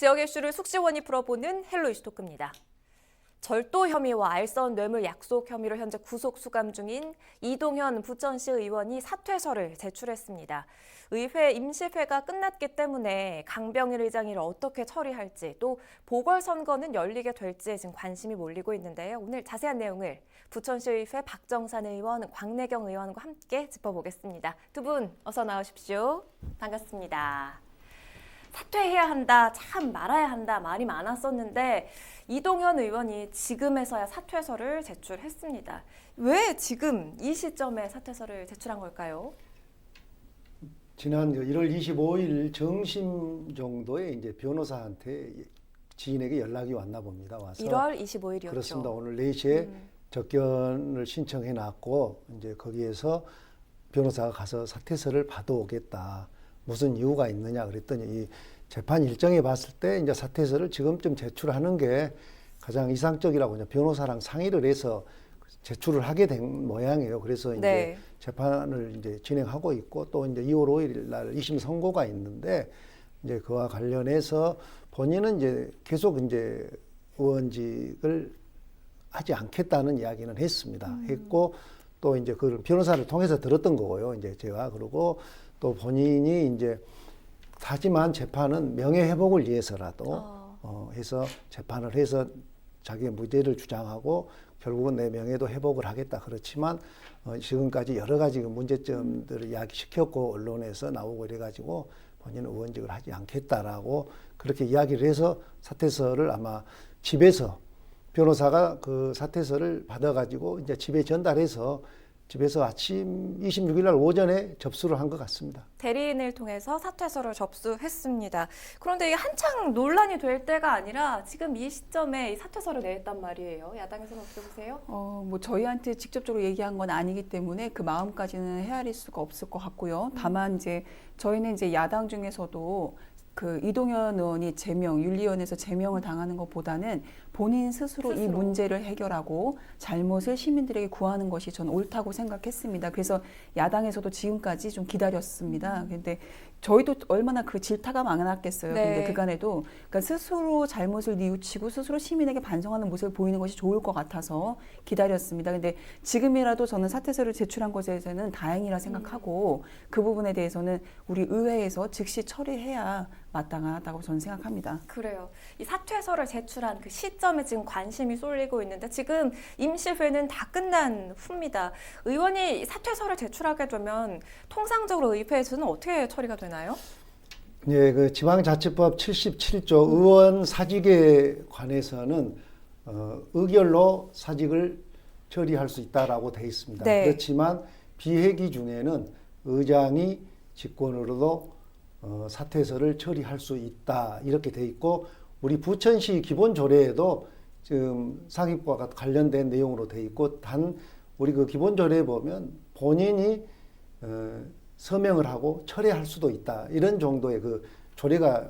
지역 이슈를 숙지원이 풀어보는 헬로 이슈 토크입니다. 절도 혐의와 알선 뇌물 약속 혐의로 현재 구속 수감 중인 이동현 부천시 의원이 사퇴서를 제출했습니다. 의회 임시회가 끝났기 때문에 강병일 의장이 이를 어떻게 처리할지 또 보궐선거는 열리게 될지 지금 관심이 몰리고 있는데요. 오늘 자세한 내용을 부천시의회 박정산 의원, 광내경 의원과 함께 짚어보겠습니다. 두 분 어서 나오십시오. 반갑습니다. 사퇴해야 한다, 참 말아야 한다 말이 많았었는데 이동현 의원이 지금에서야 사퇴서를 제출했습니다. 왜 지금 이 시점에 사퇴서를 제출한 걸까요? 지난 1월 25일 정심 정도에 이제 변호사한테 지인에게 연락이 왔나 봅니다. 와서 1월 25일이었죠. 그렇습니다. 오늘 4시에 접견을 신청해 놨고 이제 거기에서 변호사가 가서 사퇴서를 받아오겠다. 무슨 이유가 있느냐 그랬더니 이 재판 일정에 봤을 때 이제 사퇴서를 지금쯤 제출하는 게 가장 이상적이라고 이제 변호사랑 상의를 해서 제출을 하게 된 모양이에요. 그래서 이제 재판을 이제 진행하고 있고 또 이제 2월 5일 날 2심 선고가 있는데 이제 그와 관련해서 본인은 이제 계속 이제 의원직을 하지 않겠다는 이야기는 했습니다. 했고 또 이제 그 변호사를 통해서 들었던 거고요. 이제 제가 그러고 또 본인이 이제 하지만 재판은 명예회복을 위해서라도 해서 재판을 해서 자기의 무죄를 주장하고 결국은 내 명예도 회복을 하겠다. 그렇지만 지금까지 여러 가지 문제점들을 이야기시켰고 언론에서 나오고 이래가지고 본인은 의원직을 하지 않겠다라고 그렇게 이야기를 해서 사퇴서를 아마 집에서 변호사가 그 사퇴서를 받아가지고 이제 집에 전달해서 집에서 아침 26일 날 오전에 접수를 한 것 같습니다. 대리인을 통해서 사퇴서를 접수했습니다. 그런데 이게 한창 논란이 될 때가 아니라 지금 이 시점에 이 사퇴서를 냈단 말이에요. 야당에서는 어떻게 보세요? 뭐 저희한테 직접적으로 얘기한 건 아니기 때문에 그 마음까지는 헤아릴 수가 없을 것 같고요. 다만 이제 저희는 이제 야당 중에서도 그 이동현 의원이 윤리위원회에서 제명을 당하는 것보다는 본인 스스로 이 문제를 해결하고 잘못을 시민들에게 구하는 것이 저는 옳다고 생각했습니다. 그래서 야당에서도 지금까지 좀 기다렸습니다. 근데 저희도 얼마나 그 질타가 많았겠어요. 근데 그간에도 그러니까 스스로 잘못을 뉘우치고 스스로 시민에게 반성하는 모습을 보이는 것이 좋을 것 같아서 기다렸습니다. 근데 지금이라도 저는 사퇴서를 제출한 것에 대해서는 다행이라 생각하고 그 부분에 대해서는 우리 의회에서 즉시 처리해야 마땅하다고 저는 생각합니다. 그래요. 이 사퇴서를 제출한 그 시점에 지금 관심이 쏠리고 있는데 지금 임시회는 다 끝난 후입니다. 의원이 사퇴서를 제출하게 되면 통상적으로 의회에서는 어떻게 처리가 되나요? 예, 그 지방자치법 77조 의원 사직에 관해서는 의결로 사직을 처리할 수 있다라고 되어 있습니다. 그렇지만 비회기 중에는 의장이 직권으로도 사퇴서를 처리할 수 있다 이렇게 돼 있고 우리 부천시 기본조례에도 지금 사기과 관련된 내용으로 돼 있고 단 우리 그 기본조례에 보면 본인이 서명을 하고 철회할 수도 있다 이런 정도의 그 조례가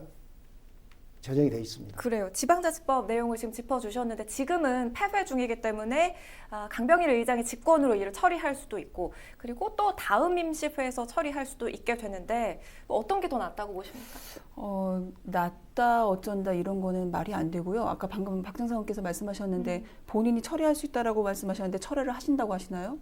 제정이 돼 있습니다. 그래요. 지방자치법 내용을 지금 짚어주셨는데 지금은 폐회 중이기 때문에 강병일 의장이 직권으로 이를 처리할 수도 있고 그리고 또 다음 임시회에서 처리할 수도 있게 되는데 어떤 게 더 낫다고 보십니까? 낫다 어쩐다 이런 거는 말이 안 되고요. 아까 방금 박정상 의원께서 말씀하셨는데 본인이 처리할 수 있다라고 말씀하셨는데 철회를 하신다고 하시나요?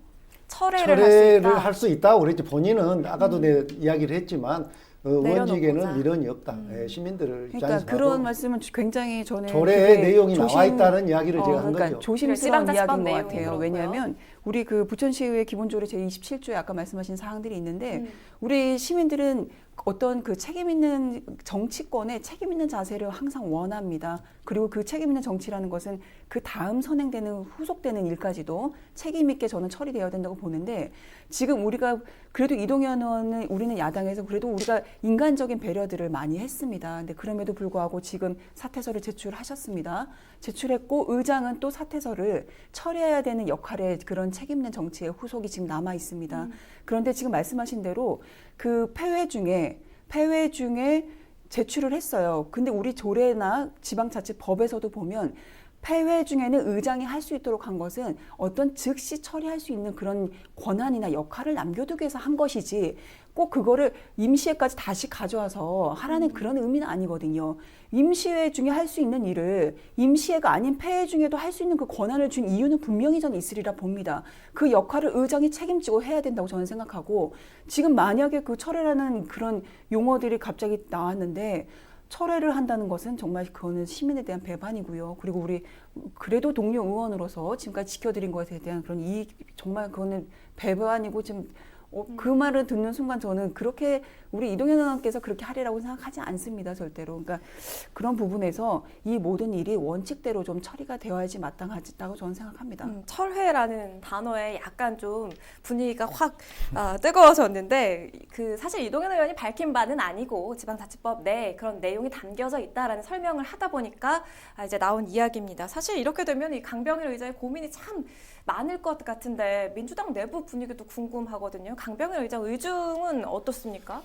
철회를 할 수 있다고 그랬지. 본인은 아까도 내 이야기를 했지만 의원직에는 미련이 없다. 시민들을 그러니까 그런 말씀은 굉장히 저는 조례의 내용이 나와 있다는 이야기를 제가 한 그러니까 거죠. 조심스러운 이야기인 것 같아요. 그렇고요. 왜냐하면 우리 그 부천시의회 기본조례 제27조에 아까 말씀하신 사항들이 있는데 우리 시민들은 어떤 그 책임 있는 정치권의 책임 있는 자세를 항상 원합니다. 그리고 그 책임 있는 정치라는 것은 그 다음 선행되는 후속되는 일까지도 책임 있게 저는 처리되어야 된다고 보는데 지금 우리가 그래도 이동현 의원은 우리는 야당에서 그래도 우리가 인간적인 배려들을 많이 했습니다. 근데 그럼에도 불구하고 지금 사퇴서를 제출하셨습니다. 제출했고 의장은 또 사퇴서를 처리해야 되는 역할에 그런 책임 있는 정치의 후속이 지금 남아 있습니다. 그런데 지금 말씀하신 대로 그 폐회 중에 제출을 했어요. 근데 우리 조례나 지방자치법에서도 보면 폐회 중에는 의장이 할 수 있도록 한 것은 어떤 즉시 처리할 수 있는 그런 권한이나 역할을 남겨두기 위해서 한 것이지 꼭 그거를 임시회까지 다시 가져와서 하라는 그런 의미는 아니거든요. 임시회 중에 할 수 있는 일을 임시회가 아닌 폐회 중에도 할 수 있는 그 권한을 준 이유는 분명히 저는 있으리라 봅니다. 그 역할을 의장이 책임지고 해야 된다고 저는 생각하고 지금 만약에 그 철회라는 그런 용어들이 갑자기 나왔는데 철회를 한다는 것은 정말 그거는 시민에 대한 배반이고요. 그리고 우리 그래도 동료 의원으로서 지금까지 지켜드린 것에 대한 그런 이익 정말 그거는 배반이고 지금 그 말을 듣는 순간 저는 그렇게 우리 이동현 의원께서 그렇게 하리라고 생각하지 않습니다. 절대로. 그러니까 그런 부분에서 이 모든 일이 원칙대로 좀 처리가 되어야지 마땅하다고 저는 생각합니다. 철회라는 단어에 약간 좀 분위기가 확 뜨거워졌는데 그 사실 이동현 의원이 밝힌 바는 아니고 지방자치법 내 그런 내용이 담겨져 있다라는 설명을 하다 보니까 이제 나온 이야기입니다. 사실 이렇게 되면 이 강병일 의장의 고민이 참 많을 것 같은데 민주당 내부 분위기도 궁금하거든요. 강병일 의장 의중은 어떻습니까?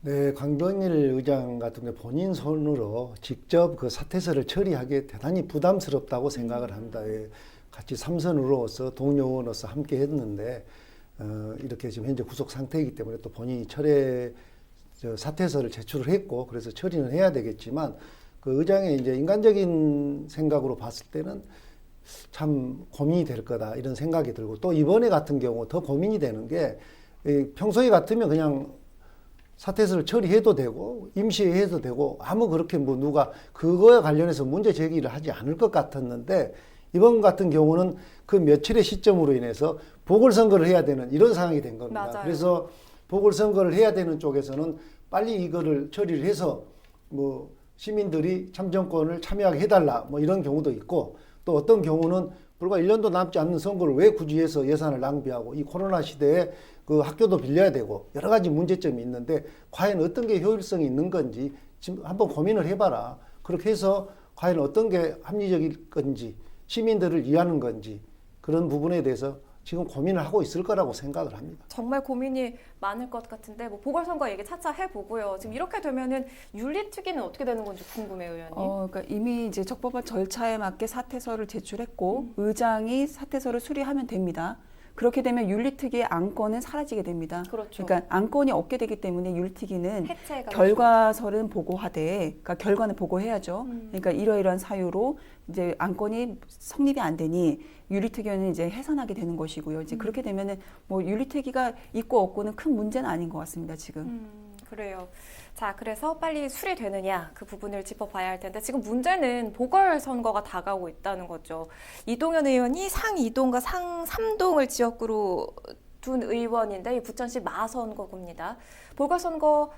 네, 강병일 의장 같은 경우 본인 손으로 직접 그 사퇴서를 처리하기 대단히 부담스럽다고 생각을 합니다. 예, 같이 삼선으로서 동료 의원으로서 함께 했는데 이렇게 지금 현재 구속 상태이기 때문에 또 본인이 사퇴서를 제출을 했고 그래서 처리는 해야 되겠지만 그 의장의 이제 인간적인 생각으로 봤을 때는 참 고민이 될 거다 이런 생각이 들고 또 이번에 같은 경우 더 고민이 되는 게 평소에 같으면 그냥 사퇴서를 처리해도 되고 임시해도 되고 아무 그렇게 뭐 누가 그거에 관련해서 문제 제기를 하지 않을 것 같았는데 이번 같은 경우는 그 며칠의 시점으로 인해서 보궐선거를 해야 되는 이런 상황이 된 겁니다. 맞아요. 그래서 보궐선거를 해야 되는 쪽에서는 빨리 이거를 처리를 해서 뭐 시민들이 참정권을 참여하게 해달라 뭐 이런 경우도 있고 또 어떤 경우는 불과 1년도 남지 않는 선거를 왜 굳이 해서 예산을 낭비하고 이 코로나 시대에 그 학교도 빌려야 되고 여러 가지 문제점이 있는데 과연 어떤 게 효율성이 있는 건지 지금 한번 고민을 해봐라. 그렇게 해서 과연 어떤 게 합리적일 건지 시민들을 위하는 건지 그런 부분에 대해서 지금 고민을 하고 있을 거라고 생각을 합니다. 정말 고민이 많을 것 같은데 뭐 보궐선거 얘기 차차 해보고요. 지금 이렇게 되면은 윤리특위는 어떻게 되는 건지 궁금해요, 의원님. 그러니까 이미 이제 적법한 절차에 맞게 사퇴서를 제출했고 의장이 사퇴서를 수리하면 됩니다. 그렇게 되면 윤리특위의 안건은 사라지게 됩니다. 그렇죠. 그러니까 안건이 없게 되기 때문에 윤리특위는 해체가 결과서는 보고하되, 그러니까 결과는 보고해야죠. 그러니까 이러이러한 사유로 이제 안건이 성립이 안 되니 윤리특위는 이제 해산하게 되는 것이고요. 이제 그렇게 되면은 뭐 윤리특위가 있고 없고는 큰 문제는 아닌 것 같습니다. 지금. 그래요. 자, 그래서 빨리 수리되느냐 그 부분을 짚어봐야 할 텐데 지금 문제는 보궐선거가 다가오고 있다는 거죠. 이동현 의원이 상 2동과 상 3동을 지역구로 둔 의원인데 이 부천시 마선거구입니다. 보궐선거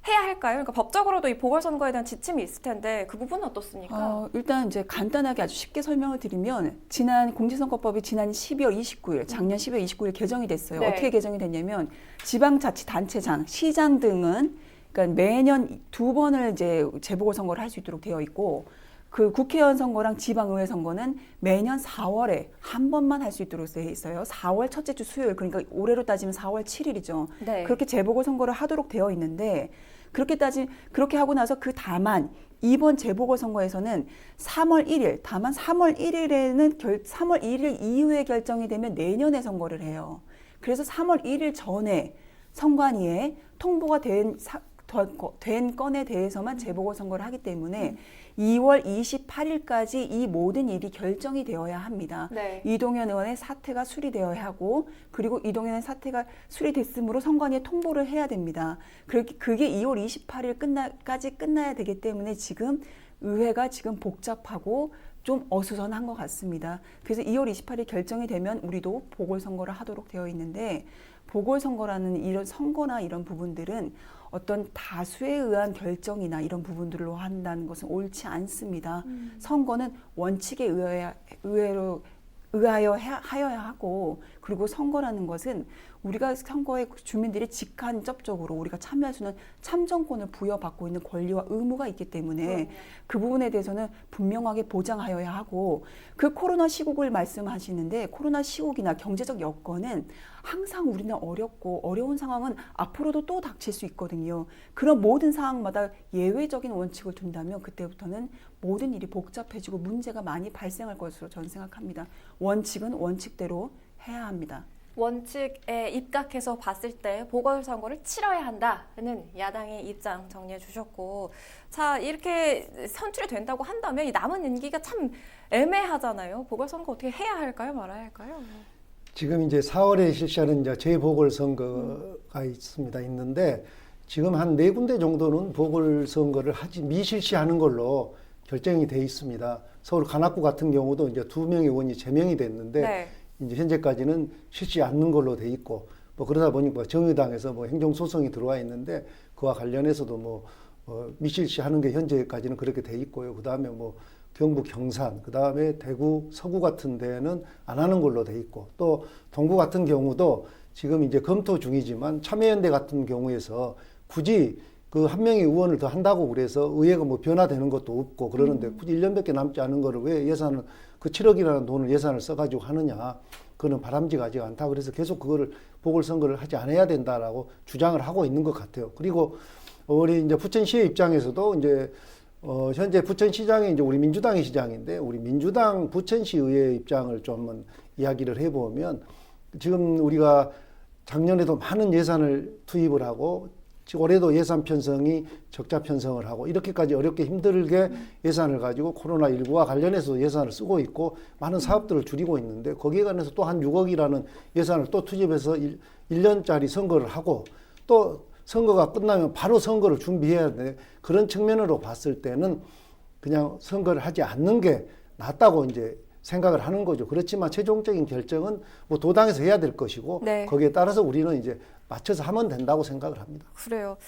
해야 할까요? 그러니까 법적으로도 이 보궐선거에 대한 지침이 있을 텐데 그 부분은 어떻습니까? 일단 이제 간단하게 아주 쉽게 설명을 드리면 지난 공직선거법이 지난 12월 29일, 작년 12월 29일 개정이 됐어요. 네. 어떻게 개정이 됐냐면 지방자치단체장, 시장 등은 그러니까 매년 2번을 이제 재보궐선거를 할 수 있도록 되어 있고 그 국회의원 선거랑 지방의회 선거는 매년 4월에 한 번만 할 수 있도록 되어 있어요. 4월 첫째 주 수요일, 그러니까 올해로 따지면 4월 7일이죠. 네. 그렇게 재보궐선거를 하도록 되어 있는데 그렇게 하고 나서 다만 이번 재보궐선거에서는 3월 1일, 다만 3월 1일에는 3월 1일 이후에 결정이 되면 내년에 선거를 해요. 그래서 3월 1일 전에 선관위에 통보가 된 건에 대해서만 재보궐선거를 하기 때문에 2월 28일까지 이 모든 일이 결정이 되어야 합니다. 네. 이동현 의원의 사퇴가 수리되어야 하고 그리고 이동현의 사퇴가 수리됐으므로 선관위에 통보를 해야 됩니다. 그게 2월 28일까지 끝나야 되기 때문에 지금 의회가 지금 복잡하고 좀 어수선한 것 같습니다. 그래서 2월 28일 결정이 되면 우리도 보궐선거를 하도록 되어 있는데 보궐선거라는 이런 선거나 이런 부분들은 어떤 다수에 의한 결정이나 이런 부분들로 한다는 것은 옳지 않습니다. 선거는 원칙에 의하여 하여야 하고 그리고 선거라는 것은 우리가 선거에 주민들이 직간접적으로 우리가 참여할 수 있는 참정권을 부여받고 있는 권리와 의무가 있기 때문에 그 부분에 대해서는 분명하게 보장하여야 하고, 그 코로나 시국을 말씀하시는데 코로나 시국이나 경제적 여건은 항상 우리는 어렵고 어려운 상황은 앞으로도 또 닥칠 수 있거든요. 그런 모든 상황마다 예외적인 원칙을 둔다면 그때부터는 모든 일이 복잡해지고 문제가 많이 발생할 것으로 저는 생각합니다. 원칙은 원칙대로 해야 합니다. 원칙에 입각해서 봤을 때 보궐선거를 치러야 한다는 야당의 입장 정리해 주셨고, 자, 이렇게 선출이 된다고 한다면 이 남은 임기가 참 애매하잖아요. 보궐선거 어떻게 해야 할까요? 말아야 할까요? 지금 이제 4월에 실시하는 이제 재보궐선거가 있는데 지금 한 4군데 정도는 보궐선거를 미실시하는 걸로 결정이 돼 있습니다. 서울 관악구 같은 경우도 이제 2명의 의원이 제명이 됐는데 네. 이제 현재까지는 실시 않는 걸로 돼 있고, 뭐 그러다 보니까 정의당에서 뭐 행정소송이 들어와 있는데 그와 관련해서도 뭐 미실시하는 게 현재까지는 그렇게 돼 있고요. 그 다음에 뭐 경북 경산, 그 다음에 대구 서구 같은 데는 안 하는 걸로 돼 있고, 또 동구 같은 경우도 지금 이제 검토 중이지만 참여연대 같은 경우에서 굳이 그 한 명의 의원을 더 한다고 그래서 의회가 뭐 변화되는 것도 없고 그러는데 굳이 1년밖에 남지 않은 거를 왜 예산을 그 7억이라는 돈을 예산을 써가지고 하느냐, 그거는 바람직하지 않다. 그래서 계속 그거를 보궐선거를 하지 않아야 된다라고 주장을 하고 있는 것 같아요. 그리고 우리 이제 부천시의 입장에서도 이제 현재 부천시장이 이제 우리 민주당의 시장인데, 우리 민주당 부천시의회 입장을 좀 한번 이야기를 해보면, 지금 우리가 작년에도 많은 예산을 투입을 하고 올해도 예산 편성이 적자 편성을 하고 이렇게까지 어렵게 힘들게 예산을 가지고 코로나19와 관련해서 예산을 쓰고 있고 많은 사업들을 줄이고 있는데, 거기에 관해서 또 한 6억이라는 예산을 또 투입해서 1년짜리 선거를 하고 또 선거가 끝나면 바로 선거를 준비해야 돼. 그런 측면으로 봤을 때는 그냥 선거를 하지 않는 게 낫다고 이제 생각을 하는 거죠. 그렇지만 최종적인 결정은 뭐 도당에서 해야 될 것이고, 네. 거기에 따라서 우리는 이제 맞춰서 하면 된다고 생각을 합니다. 그래요.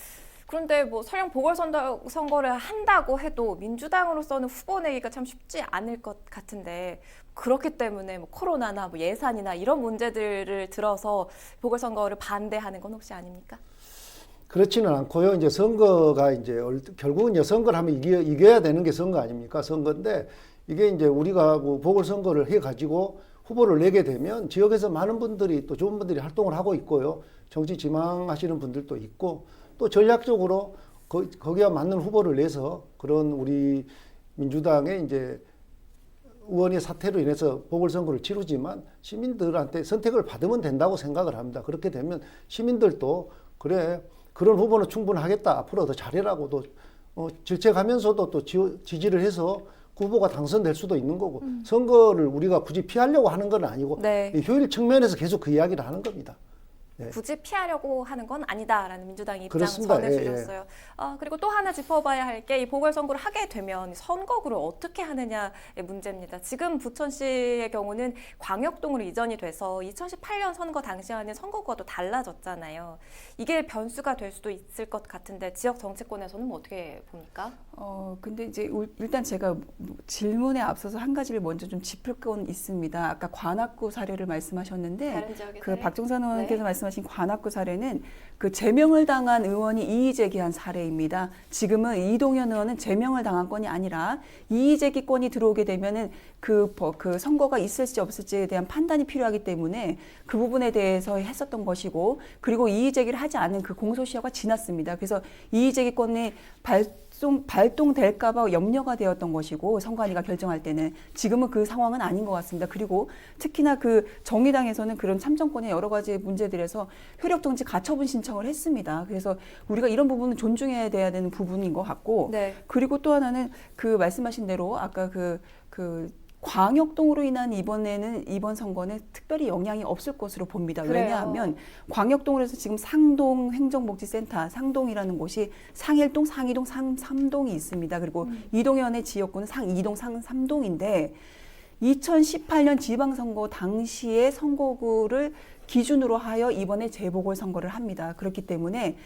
그런데 뭐 설령 보궐선거를 한다고 해도 민주당으로서는 후보 내기가 참 쉽지 않을 것 같은데, 그렇기 때문에 뭐 코로나나 뭐 예산이나 이런 문제들을 들어서 보궐선거를 반대하는 건 혹시 아닙니까? 그렇지는 않고요. 이제 선거가 이제 결국은 이제 선거를 하면 이겨야 되는 게 선거 아닙니까? 선거인데 이게 이제 우리가 뭐 보궐선거를 해 가지고 후보를 내게 되면 지역에서 많은 분들이, 또 좋은 분들이 활동을 하고 있고요. 정치 지망하시는 분들도 있고, 또 전략적으로 거기와 맞는 후보를 내서 그런 우리 민주당의 이제 의원의 사퇴로 인해서 보궐선거를 치르지만 시민들한테 선택을 받으면 된다고 생각을 합니다. 그렇게 되면 시민들도 그래, 그런 후보는 충분하겠다, 앞으로 더 잘해라고도 질책하면서도 또 지지를 해서 그 후보가 당선될 수도 있는 거고, 선거를 우리가 굳이 피하려고 하는 건 아니고 네. 효율 측면에서 계속 그 이야기를 하는 겁니다. 네. 굳이 피하려고 하는 건 아니다라는 민주당의 입장 그렇습니다. 전해주셨어요. 그리고 또 하나 짚어봐야 할 게 이 보궐선거를 하게 되면 선거구를 어떻게 하느냐의 문제입니다. 지금 부천시의 경우는 광역동으로 이전이 돼서 2018년 선거 당시와는 선거구가 또 달라졌잖아요. 이게 변수가 될 수도 있을 것 같은데 지역 정치권에서는 뭐 어떻게 봅니까? 근데 이제 일단 제가 질문에 앞서서 한 가지를 먼저 좀 짚을 건 있습니다. 아까 관악구 사례를 말씀하셨는데, 다른 지역의 그 사례? 박종산 의원께서 네. 말씀하신 관악구 사례는 그 제명을 당한 의원이 이의 제기한 사례입니다. 지금은 이동현 의원은 제명을 당한 건이 아니라 이의 제기권이 들어오게 되면은 그 선거가 있을지 없을지에 대한 판단이 필요하기 때문에 그 부분에 대해서 했었던 것이고, 그리고 이의 제기를 하지 않은 그 공소시효가 지났습니다. 그래서 이의 제기권이 발동될까 봐 염려가 되었던 것이고, 선관위가 결정할 때는. 지금은 그 상황은 아닌 것 같습니다. 그리고 특히나 그 정의당에서는 그런 참정권의 여러 가지 문제들에서 효력정지 가처분 신청을 했습니다. 그래서 우리가 이런 부분은 존중해야 돼야 되는 부분인 것 같고, 네. 그리고 또 하나는 그 말씀하신 대로 아까 그 광역동으로 인한 이번 선거는 특별히 영향이 없을 것으로 봅니다. 그래요. 왜냐하면 광역동으로 해서 지금 상동 행정복지센터, 상동이라는 곳이 상일동, 상이동, 상삼동이 있습니다. 그리고 이동현의 지역구는 상이동, 상삼동인데 2018년 지방선거 당시에 선거구를 기준으로 하여 이번에 재보궐선거를 합니다. 그렇기 때문에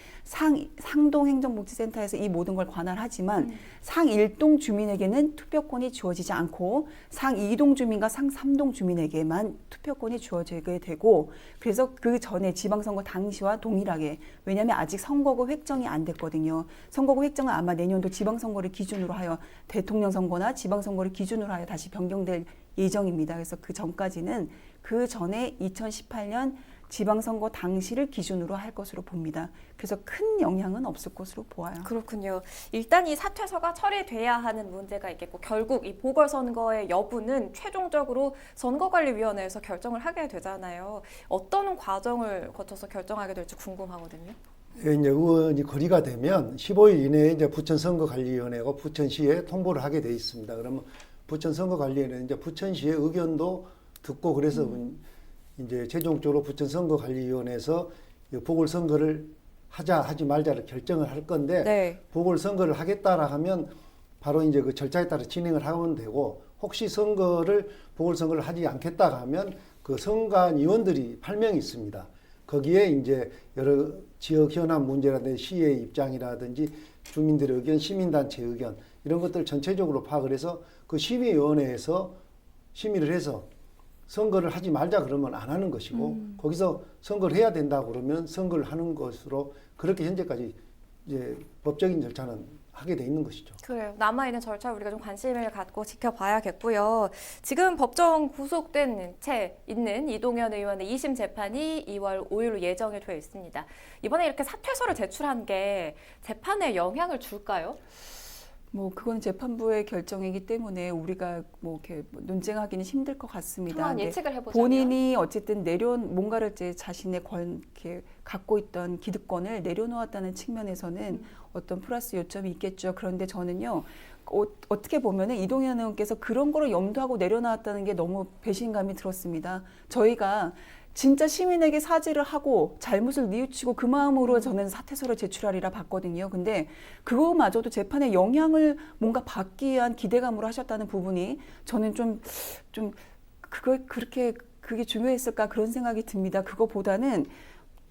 상동행정복지센터에서 이 모든 걸 관할하지만 상 1동 주민에게는 투표권이 주어지지 않고 상 2동 주민과 상 3동 주민에게만 투표권이 주어지게 되고, 그래서 그 전에 지방선거 당시와 동일하게, 왜냐하면 아직 선거구 획정이 안 됐거든요. 선거구 획정은 아마 내년도 지방선거를 기준으로 하여 대통령 선거나 지방선거를 기준으로 하여 다시 변경될 예정입니다. 그래서 그 전까지는 그 전에 2018년 지방선거 당시를 기준으로 할 것으로 봅니다. 그래서 큰 영향은 없을 것으로 보아요. 그렇군요. 일단 이 사퇴서가 처리돼야 하는 문제가 있겠고, 결국 이 보궐선거의 여부는 최종적으로 선거관리위원회에서 결정을 하게 되잖아요. 어떤 과정을 거쳐서 결정하게 될지 궁금하거든요. 이제 의원이 거리가 되면 15일 이내에 이제 부천선거관리위원회가 부천시에 통보를 하게 돼 있습니다. 그러면 부천선거관리위원회는 이제 부천시의 의견도 듣고, 그래서 이제 최종적으로 부천선거관리위원회에서 보궐선거를 하자 하지 말자를 결정을 할 건데, 네. 보궐선거를 하겠다라 하면 바로 이제 그 절차에 따라 진행을 하면 되고, 혹시 보궐선거를 하지 않겠다 하면 그 선관위원들이 8명이 있습니다. 거기에 이제 여러 지역 현안 문제라든지 시의 입장이라든지 주민들의 의견, 시민단체 의견, 이런 것들 전체적으로 파악을 해서 그 심의위원회에서 심의를 해서 선거를 하지 말자 그러면 안 하는 것이고, 거기서 선거를 해야 된다고 그러면 선거를 하는 것으로, 그렇게 현재까지 이제 법적인 절차는 하게 돼 있는 것이죠. 그래요. 남아있는 절차 우리가 좀 관심을 갖고 지켜봐야겠고요. 지금 법정 구속된 채 있는 이동현 의원의 2심 재판이 2월 5일로 예정이 되어 있습니다. 이번에 이렇게 사퇴서를 제출한 게 재판에 영향을 줄까요? 뭐 그건 재판부의 결정이기 때문에 우리가 뭐 이렇게 논쟁하기는 힘들 것 같습니다. 한번 근데 예측을 해보자면 본인이 어쨌든 뭔가를 이제 자신의 이렇게 갖고 있던 기득권을 내려놓았다는 측면에서는 어떤 플러스 요점이 있겠죠. 그런데 저는요, 어떻게 보면은 이동현 의원께서 그런 거를 염두하고 내려놨다는 게 너무 배신감이 들었습니다. 저희가 진짜 시민에게 사죄를 하고 잘못을 뉘우치고 그 마음으로 저는 사퇴서를 제출하리라 봤거든요. 근데 그거마저도 재판에 영향을 뭔가 받기 위한 기대감으로 하셨다는 부분이 저는 좀 그게 중요했을까 그런 생각이 듭니다. 그거보다는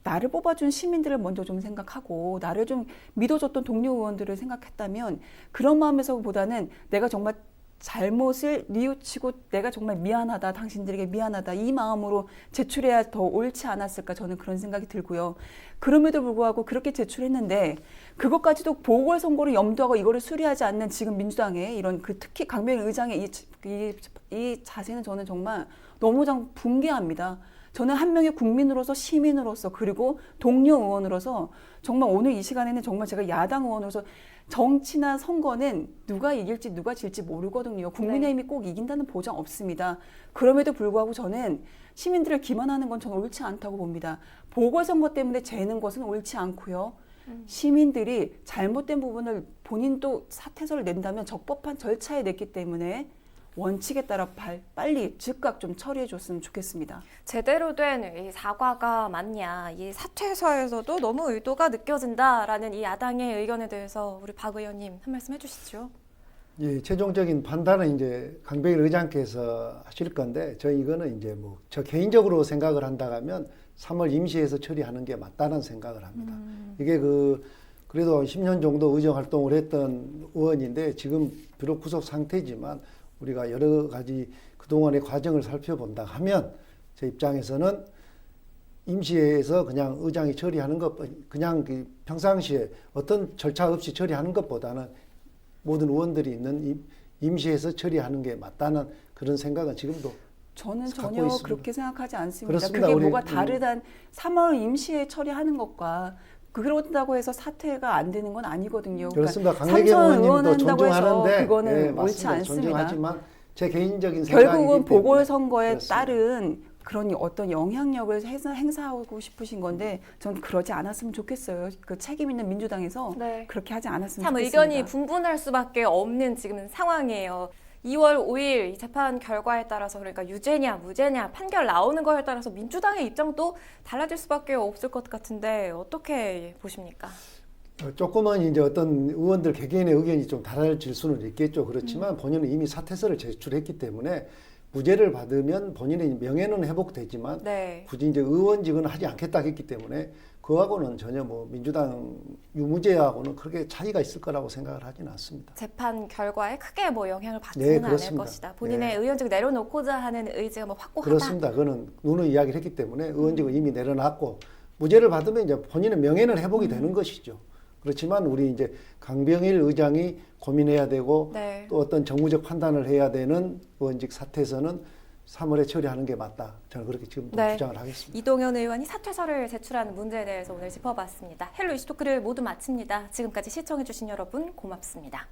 나를 뽑아준 시민들을 먼저 좀 생각하고 나를 좀 믿어줬던 동료 의원들을 생각했다면, 그런 마음에서보다는 내가 정말 잘못을 뉘우치고 내가 정말 미안하다, 당신들에게 미안하다, 이 마음으로 제출해야 더 옳지 않았을까, 저는 그런 생각이 들고요. 그럼에도 불구하고 그렇게 제출했는데 그것까지도 보궐선거를 염두하고 이거를 수리하지 않는 지금 민주당의 이런 특히 강병일 의장의 이 자세는 저는 정말 너무 분개합니다. 저는 한 명의 국민으로서, 시민으로서, 그리고 동료 의원으로서 정말 오늘 이 시간에는 정말 제가 야당 의원으로서 정치나 선거는 누가 이길지 누가 질지 모르거든요. 국민의힘이 꼭 이긴다는 보장 없습니다. 그럼에도 불구하고 저는 시민들을 기만하는 건 저는 옳지 않다고 봅니다. 보궐선거 때문에 재는 것은 옳지 않고요. 시민들이 잘못된 부분을 본인도 사퇴서를 낸다면 적법한 절차에 냈기 때문에 원칙에 따라 빨리 즉각 좀 처리해 줬으면 좋겠습니다. 제대로 된 이 사과가 맞냐, 이 사퇴서에서도 너무 의도가 느껴진다라는 이 야당의 의견에 대해서 우리 박 의원님 한 말씀 해주시죠. 예, 최종적인 판단은 이제 강병일 의장께서 하실 건데, 이거는 이제 뭐 저 개인적으로 생각을 한다면 3월 임시에서 처리하는 게 맞다는 생각을 합니다. 이게 그래도 10년 정도 의정 활동을 했던 의원인데, 지금 비록 구속 상태지만 우리가 여러 가지 그동안의 과정을 살펴본다 하면 제 입장에서는 임시회에서 그냥 의장이 처리하는 것, 그냥 평상시에 어떤 절차 없이 처리하는 것보다는 모든 의원들이 있는 임시회에서 처리하는 게 맞다는 그런 생각은 지금도 저는 갖고 전혀 있습니다. 그렇게 생각하지 않습니다. 그렇습니다. 그게 뭐가 다르단 3월 임시회 처리하는 것과 그렇다고 해서 사퇴가 안 되는 건 아니거든요. 그렇습니다. 그러니까 강내경 삼선 의원님도 의원한다고 해서 존중하는데, 그거는 예, 옳지 맞습니다. 않습니다. 존중하지만 제 개인적인 생각이기 결국은 때문에 보궐선거에 그렇습니다. 따른 그런 어떤 영향력을 행사하고 싶으신 건데, 전 그러지 않았으면 좋겠어요. 그 책임 있는 민주당에서 네. 그렇게 하지 않았으면 참 좋겠습니다. 의견이 분분할 수밖에 없는 지금 상황이에요. 2월 5일 이 재판 결과에 따라서, 그러니까 유죄냐 무죄냐 판결 나오는 거에 따라서 민주당의 입장도 달라질 수밖에 없을 것 같은데 어떻게 보십니까? 조금은 이제 어떤 의원들 개개인의 의견이 좀 달라질 수는 있겠죠. 그렇지만 본인은 이미 사퇴서를 제출했기 때문에 무죄를 받으면 본인의 명예는 회복되지만 네. 굳이 이제 의원직은 하지 않겠다 했기 때문에 그하고는 전혀 뭐 민주당 유무죄하고는 그렇게 차이가 있을 거라고 생각을 하지는 않습니다. 재판 결과에 크게 뭐 영향을 네, 받지는 않을 그렇습니다. 것이다. 본인의 네. 의원직 내려놓고자 하는 의지가 뭐 확고하다. 그렇습니다. 그거는 누누이 이야기를 했기 때문에 의원직을 이미 내려놨고 무죄를 받으면 이제 본인의 명예는 회복이 되는 것이죠. 그렇지만 우리 이제 강병일 의장이 고민해야 되고 네. 또 어떤 정무적 판단을 해야 되는 의원직 사퇴에서는 3월에 처리하는 게 맞다. 저는 그렇게 지금 네. 주장을 하겠습니다. 이동현 의원이 사퇴서를 제출하는 문제에 대해서 오늘 짚어봤습니다. 헬로 이슈토크를 모두 마칩니다. 지금까지 시청해주신 여러분 고맙습니다.